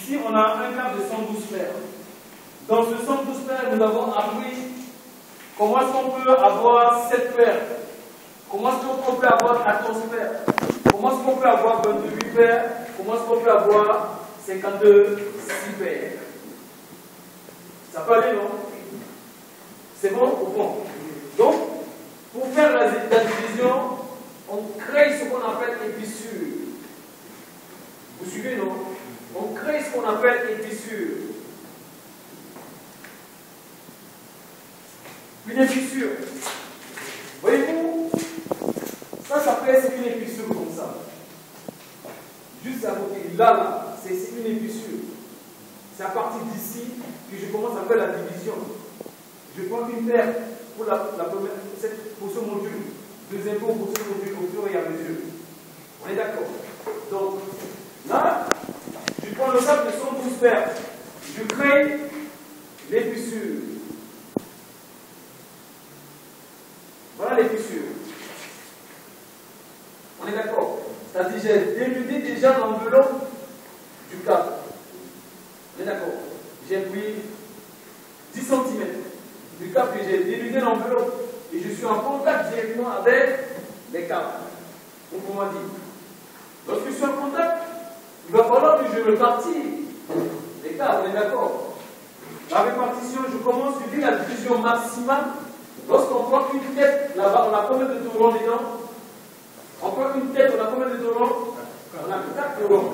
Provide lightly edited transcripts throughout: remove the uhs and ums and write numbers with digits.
Ici, on a un câble de 112 paires. Dans ce 112 paires, nous avons appris comment est-ce qu'on peut avoir 7 paires. Comment est-ce qu'on peut avoir 14 paires. Comment est-ce qu'on peut avoir 28 paires. Comment est-ce qu'on peut avoir 52 paires. Ça peut aller, non? C'est bon ou bon? Donc, pour faire la division, on crée ce qu'on appelle une fissure. Vous suivez, non? On crée ce qu'on appelle une fissure. Une fissure. Voyez-vous, ça peut être une fissure comme ça. Juste à côté, là, c'est une fissure. C'est à partir d'ici que je commence à faire la division. Je prends une paire pour la première, pour ce module, deuxième pour ce module au fur et à mesure. On est d'accord? Donc, là, je prends le câble de 112 paires. Je crée les fissures. Voilà les fissures. On est d'accord? C'est-à-dire, j'ai dénudé déjà l'enveloppe du câble. On est d'accord? J'ai pris 10 cm du câble que j'ai dénudé l'enveloppe et je suis en contact directement avec les câbles. Autrement dit, lorsque je suis en contact, il va falloir que je répartis les câbles. On est d'accord? La répartition, je commence, je dis la division maximale. Lorsqu'on prend une tête, là-bas, on a combien de tourons dedans? On prend une tête, on a combien de tourons? On a 4 tourons.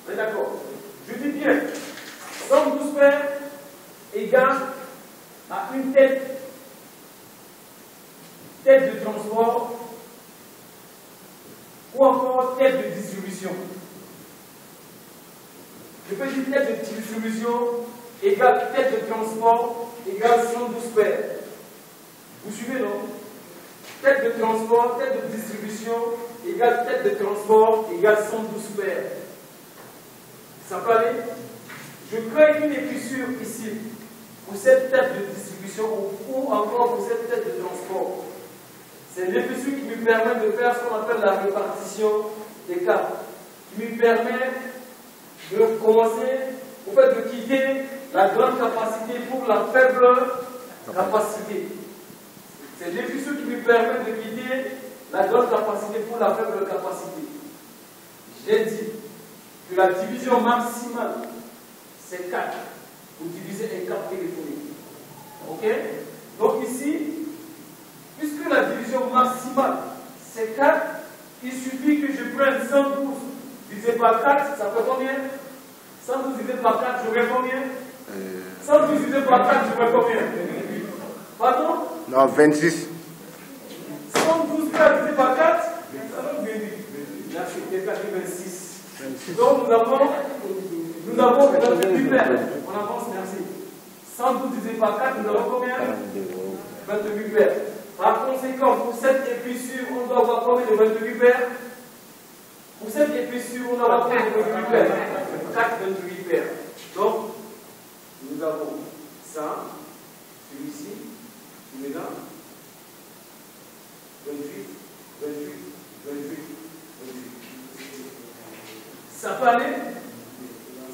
On est d'accord? Je dis bien, 112 paires égale à une tête de transport ou encore tête de distribution. Je peux dire tête de distribution égale tête de transport égale 112 paires. Vous suivez, non? Tête de transport, tête de distribution égale tête de transport égale 112 paires. Ça peut aller? Je crée une fissure ici pour cette tête de distribution ou encore pour cette tête de transport. C'est l'effissure qui me permet de faire ce qu'on appelle la répartition des câbles, qui me permet de commencer, au fait de quitter la grande capacité pour la faible capacité. C'est l'effissure qui me permet de quitter la grande capacité pour la faible capacité. J'ai dit que la division maximale, c'est 4 pour diviser un câble téléphonique. Ok? Donc ici, puisque la division maximale, c'est 4, il suffit que je prenne 112 divisé par 4, ça fait combien? 112 divisé par 4, j'aurai combien? 112 divisé par 4, j'aurai combien? Pardon? Non, 26. 112 divisé par 4, ça va 28. Merci, c'est 26. Donc nous avons 28 paires. On avance, merci. 112 divisé par 4, nous avons combien? 28 paires. Par conséquent, pour cette épaissure, on doit avoir combien de 28 paires? Pour cette épaissure, on doit avoir combien de 28 paires? 4 28 paires. Donc, nous avons ça, celui-ci, celui-là, 28, 28, 28, 28. Ça peut aller?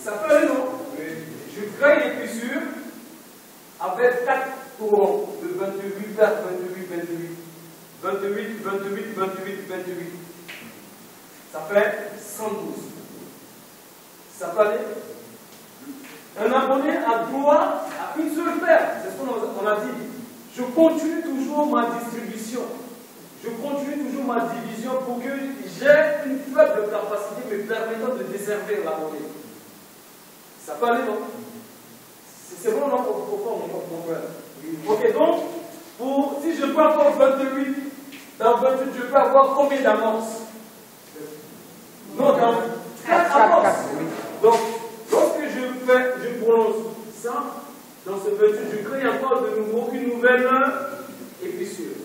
Ça peut aller, non? Je crée une fissure avec 4 courants de 28 paires, 28, 28, 28, 28, 28, 28. Ça fait 112. Ça peut aller? Un abonné a droit à une seule paire. C'est ce qu'on a dit. Je continue toujours ma distribution. Je continue toujours ma division pour que j'ai une faible capacité me permettant de desservir l'abonné. Ça peut aller, non? C'est bon, non? Mon frère. Ok, donc, si je peux avoir 28, dans 28, je peux avoir combien d'amorces? Non, dans 4 amorces. Donc, lorsque je prononce ça, dans ce 28, je crée encore de nouveau une nouvelle épaissure.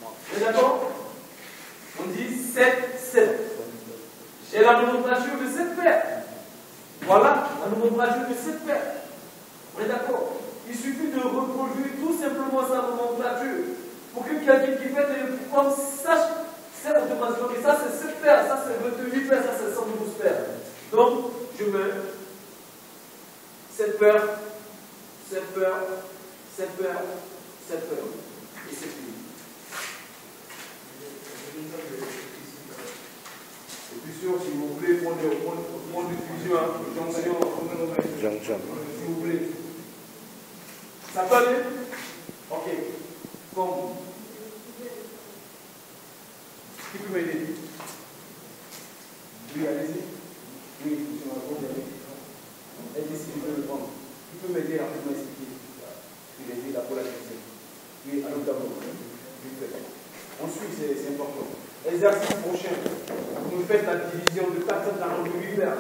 Vous êtes d'accord? On dit 7, 7. J'ai la nomenclature de 7 paires. Voilà la nomenclature de 7 paires. On est d'accord? Il suffit de reproduire tout simplement sa nomenclature pour que quelqu'un qui fait des formes sache, c'est automatiquement que ça c'est dire, pont de fusion, jonction, si vous voulez. Ça peut aller? Ok. Comme. Qui peut m'aider? Oui, allez-y. Oui, je m'en vais. Et si je veux le prendre. Qui peut m'aider à m'expliquer? Je vais aider la polarisation. Oui, allons d'abord. Ensuite, c'est important. Exercice prochain. Vous faites la division de 448 vers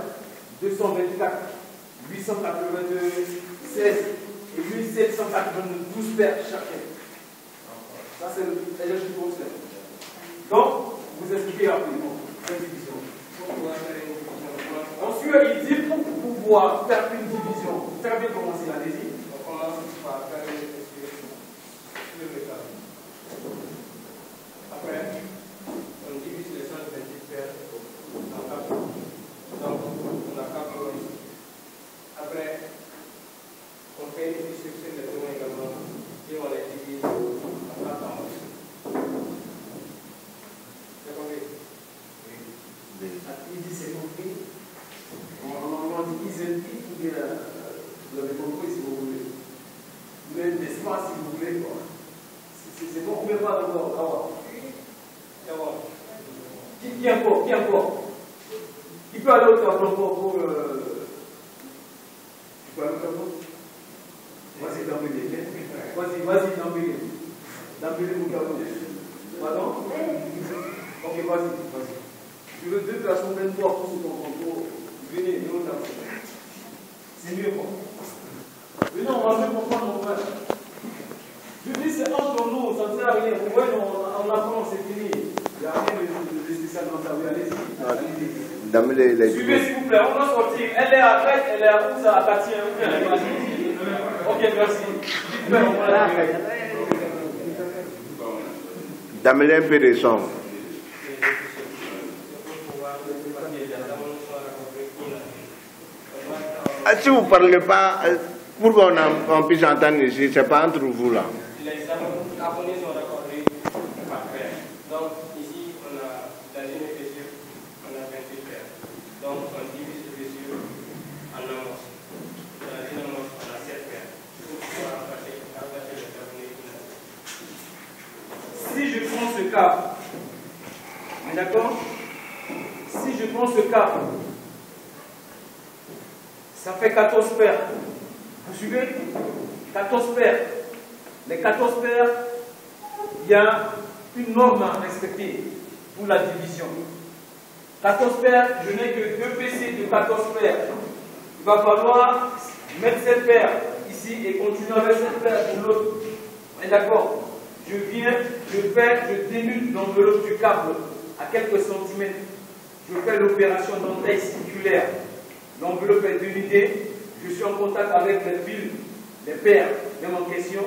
224, 896 et 1792 paires chacun. Ça, c'est l'exercice prochain. Donc, vous expliquez rapidement cette division. Ensuite, il dit pour pouvoir faire une division. Faire bien commencer, allez-y. On commence par faire le mécanisme. Après, on divise les 128 paires en 4. Donc, on a 4 points ici. Après, on fait une distribution des points également et on les divise en 4 en haut. C'est compris? Oui. Ici, c'est compris. On dit ici, ou bien vous avez compris si vous voulez. Vous avez de l'espace si vous voulez. C'est bon, vous ne pouvez pas d'abord. Qui encore? Qui encore? Qui peut aller au tableau pour tu peux aller au tableau? Vas-y, d'emblée. Vas-y, d'emblée. D'emblée, mon tableau. Pardon? Ok, vas-y. Je veux 2 personnes, 23 pour ce concours. Venez, nous au tableau. C'est mieux quoi. Venez, on va même comprendre mon frère. Je dis, c'est entre nous, ça ne sert à rien. Vous voyez, on apprend, c'est fini. Il n'y a rien de spécial dans ça. Oui, allez-y. Suivez, s'il vous plaît, on va sortir. Elle est à Grèce, elle est à où ça? À Cathy, ok, merci. D'amener un peu de son. Si vous ne parlez pas, pour qu'on puisse entendre ici, ce n'est pas entre vous là. Les abonnés sont raccordés par paire. Donc ici, on a dans une épaissure, on a 28 paires. Donc on divise l'épaissure en amorce. Dans une amorce, on a 7 paires. Pour pouvoir remplacer les abonnés. Si je prends ce cas, d'accord? Si je prends ce cas, ça fait 14 paires. Vous suivez? 14 paires. Les 14 paires, il y a une norme à respecter pour la division. 14 paires, je n'ai que 2 PC de 14 paires. Il va falloir mettre cette paire ici et continuer avec cette paire pour l'autre. On est d'accord? Je viens, je dénude l'enveloppe du câble à quelques centimètres. Je fais l'opération d'entaille circulaire. L'enveloppe est dénudée. Je suis en contact avec les fils, les paires, même en question.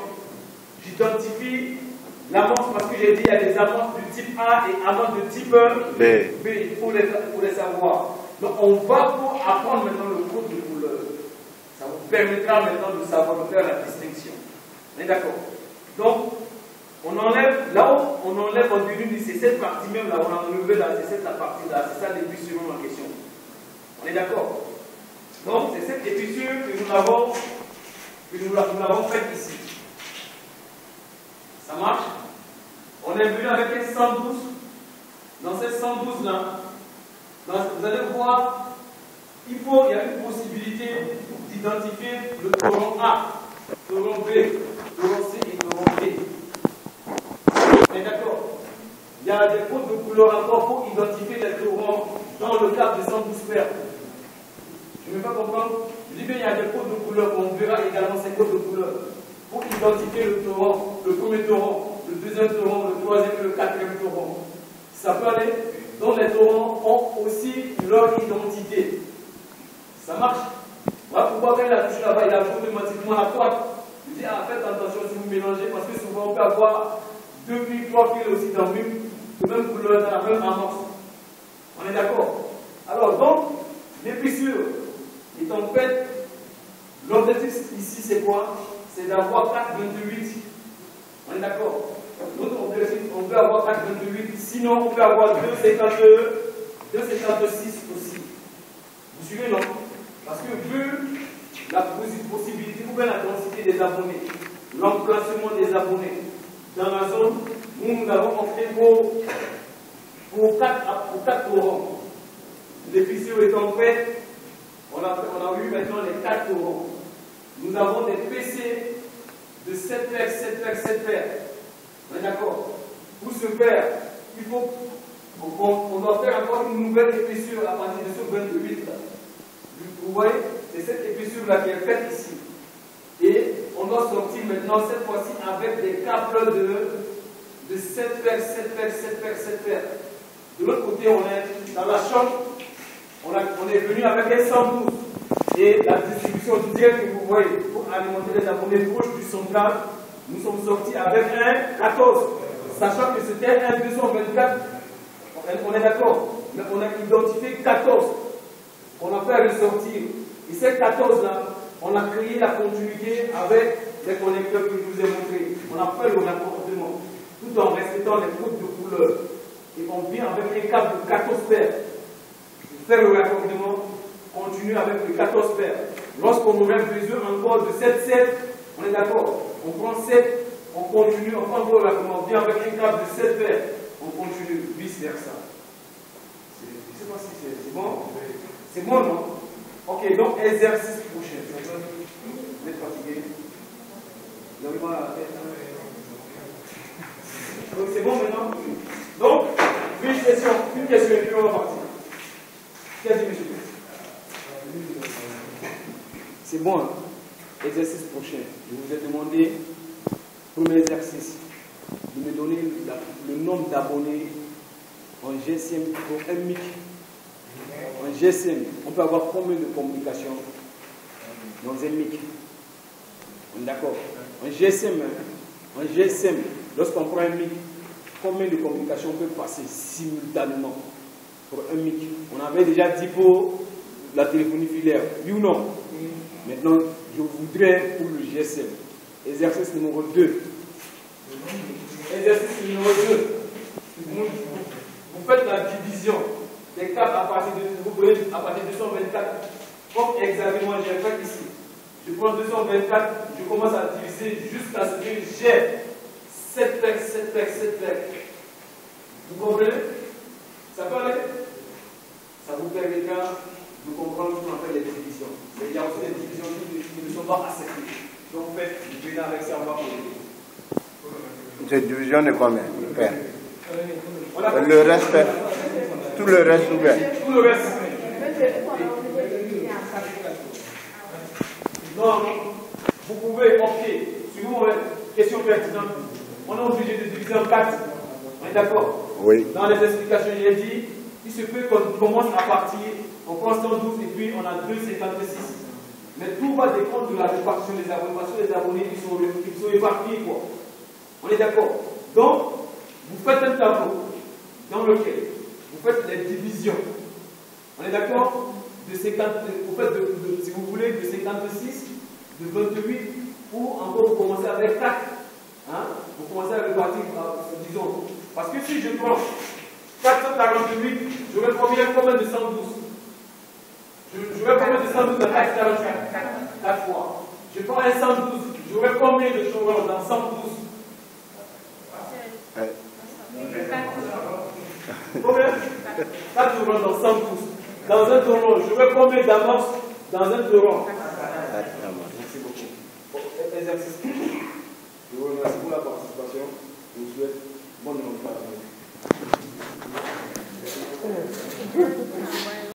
J'identifie l'amorce parce que j'ai dit qu'il y a des amorces du type A et amorces de type B. Il faut les savoir. Donc on va pour apprendre maintenant le code de couleur. Ça vous permettra maintenant de savoir, de faire la distinction. On est d'accord? Donc, on enlève, là où on enlève en début, c'est cette partie même là, on a enlevé là, c'est cette la partie là, c'est ça l'épissure en question. On est d'accord? Donc, c'est cette épissure que nous avons faite ici. Ça marche? On est venu avec un 112. Dans cette 112 là, vous allez voir, il y a une possibilité d'identifier le torrent A, torrent B, torrent C et torrent D. On est d'accord? Il y a des codes de couleur encore pour identifier les torrents dans le cadre de 112 paires. Je ne vais pas comprendre. Je dis bien, il y a des codes de couleur, on verra également ces codes de couleur pour identifier le torrent, le premier torrent, le deuxième torrent, le troisième et le quatrième torrent. Ça peut aller. Donc les torrents ont aussi leur identité. Ça marche? Voilà pourquoi quand il a touché là-bas, il a joué automatiquement à droite. Je dis, faites attention si vous mélangez, parce que souvent on peut avoir 2 fils, 3 fils aussi dans de même couleur, dans la même amorce. On est d'accord? Alors donc, l'épissure est en fait, l'objectif ici c'est quoi? C'est d'avoir 4,28. On est d'accord? Notre objectif, on peut avoir 4,28. Sinon, on peut avoir 2,56 aussi. Vous suivez, non? Parce que vu la possibilité ou bien la densité des abonnés, l'emplacement des abonnés dans la zone, nous avons opté pour 4 torrents. Les fissures étant faites, on a eu maintenant les 4 torrents. Nous avons des PC de 7 paires, 7 paires, 7 paires. On est d'accord? Pour ce faire, il faut on doit faire encore une nouvelle épaissure à partir de ce 28 là. Vous voyez, c'est cette épaissure là qui est faite ici. Et on doit sortir maintenant cette fois-ci avec des câbles de 7 paires, 7 paires, 7 paires, 7 paires. De l'autre côté, on est dans la chambre, on est venu avec un 112. Et la distribution directe que vous voyez pour alimenter les abonnés proches du central, nous sommes sortis avec un 14. Sachant que c'était un 224. On est d'accord, mais on a identifié 14 qu'on a fait ressortir. Et ces 14-là, on a créé la continuité avec les connecteurs que je vous ai montrés. On a fait le raccordement, tout en respectant les codes de couleur. Et on vient avec un câble de 14 paires. Faire le raccordement, continue avec les 14 paires. Lorsqu'on aurait besoin encore de 7, on est d'accord. On prend 7, on continue, on prend le raccordement, on vient avec un câble de 7 paires. On continue, vice-versa. Je ne sais pas si c'est bon. C'est bon, non? Ok, donc exercice prochain. Vous êtes fatigué? Vous avez mal à la tête? Donc c'est bon maintenant? Donc, une question et puis on va partir. Qu'est-ce que monsieur? C'est bon, hein? Exercice prochain. Je vous ai demandé, premier exercice, de me donner le nombre d'abonnés en GSM pour un MIC. En GSM, on peut avoir combien de communications dans un MIC? On est d'accord? En GSM, lorsqu'on prend un MIC, combien de communications on peut passer simultanément pour un MIC? On avait déjà dit pour la téléphonie filaire, oui ou non? Maintenant, je voudrais pour le GSM, exercice numéro 2. Exercice numéro 2. Vous faites la division des câbles à partir de 224. Comme exactement j'ai fait ici. Je prends 224, je commence à diviser jusqu'à ce que j'ai 7 paires, 7 paires, 7 paires. Vous comprenez? Ça peut aller? Ça vous permettra de comprendre ce qu'on appelle les divisions. Mais il y a aussi des divisions qui ne sont pas acceptées. Donc faites, vous venez avec ça, on va poser. Cette division est combien? Père. Le reste, tout le reste ouvert. Tout le reste. Non, vous pouvez opter. Si vous avez une question pertinente, on est obligé de diviser en 4. On est d'accord? Oui. Dans les explications, il est dit, il se peut qu'on commence à partir, on prend 112 et puis on a 2,56. Mais tout va dépendre de la répartition des abonnés. Parce que les abonnés, ils sont éparpillés, quoi. On est d'accord? Donc, vous faites un tableau dans lequel vous faites les divisions. On est d'accord? De 50, vous faites si vous voulez, de 56, de 28, ou encore vous commencez avec 4. Hein? Vous commencez à répartir, disons. Parce que si je prends 448, j'aurai combien de 112? J'aurai combien de 112 dans 448? 4 fois. Je prends un 112, j'aurai combien de tourants dans 112? Combien? 4 tourants dans 112. Dans un tourant, j'aurai combien d'amorces dans un tourant? Merci beaucoup. Exercice.